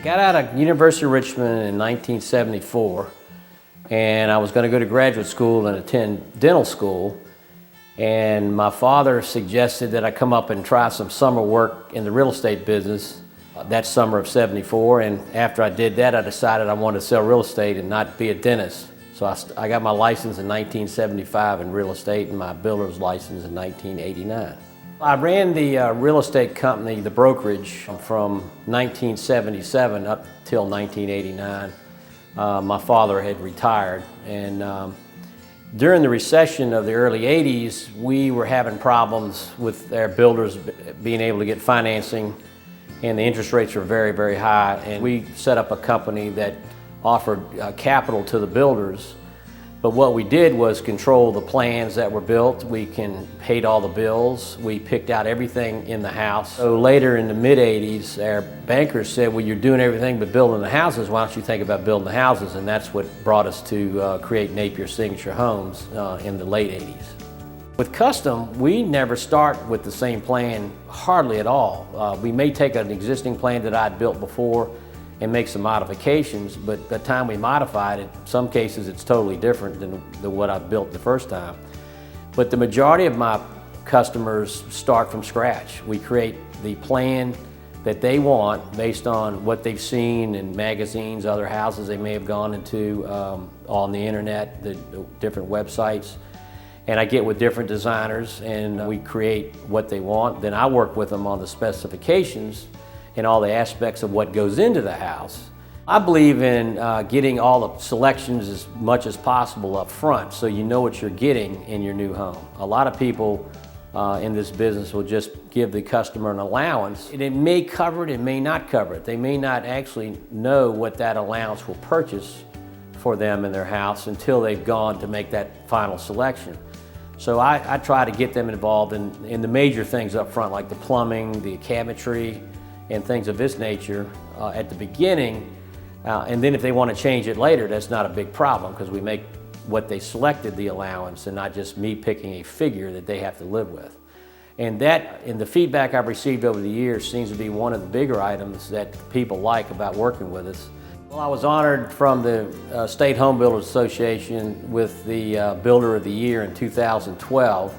got out of University of Richmond in 1974, and I was going to go to graduate school and attend dental school. And my father suggested that I come up and try some summer work in the real estate business that summer of '74. And after I did that, I decided I wanted to sell real estate and not be a dentist. So I got my license in 1975 in real estate and my builder's license in 1989. I ran the real estate company, the brokerage, from 1977 up till 1989. My father had retired, and during the recession of the early '80s, we were having problems with our builders being able to get financing, and the interest rates were very, very high. And we set up a company that offered capital to the builders. But what we did was control the plans that were built. We paid all the bills. We picked out everything in the house. So later in the mid-'80s, our bankers said, well, you're doing everything but building the houses. Why don't you think about building the houses? And that's what brought us to create Napier Signature Homes in the late '80s. With custom, we never start with the same plan hardly at all. We may take an existing plan that I'd built before and make some modifications, but by the time we modify it, in some cases it's totally different than what I built the first time. But the majority of my customers start from scratch. We create the plan that they want based on what they've seen in magazines, other houses they may have gone into on the internet, the different websites. And I get with different designers and we create what they want. Then I work with them on the specifications and all the aspects of what goes into the house. I believe in getting all the selections as much as possible up front so you know what you're getting in your new home. A lot of people in this business will just give the customer an allowance. And it may cover it, it may not cover it. They may not actually know what that allowance will purchase for them in their house until they've gone to make that final selection. So I try to get them involved in the major things up front, like the plumbing, the cabinetry, and things of this nature at the beginning. And then if they want to change it later, that's not a big problem because we make what they selected the allowance and not just me picking a figure that they have to live with. And that, in the feedback I've received over the years, seems to be one of the bigger items that people like about working with us. Well, I was honored from the State Home Builders Association with the Builder of the Year in 2012.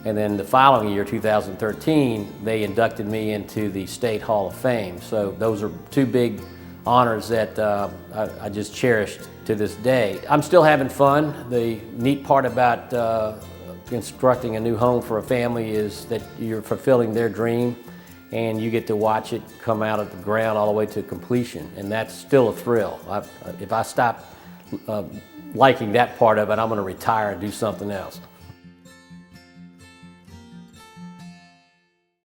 And then the following year, 2013, they inducted me into the State Hall of Fame. So those are two big honors that I just cherished to this day. I'm still having fun. The neat part about constructing a new home for a family is that you're fulfilling their dream and you get to watch it come out of the ground all the way to completion. And that's still a thrill. If I stop liking that part of it, I'm going to retire and do something else.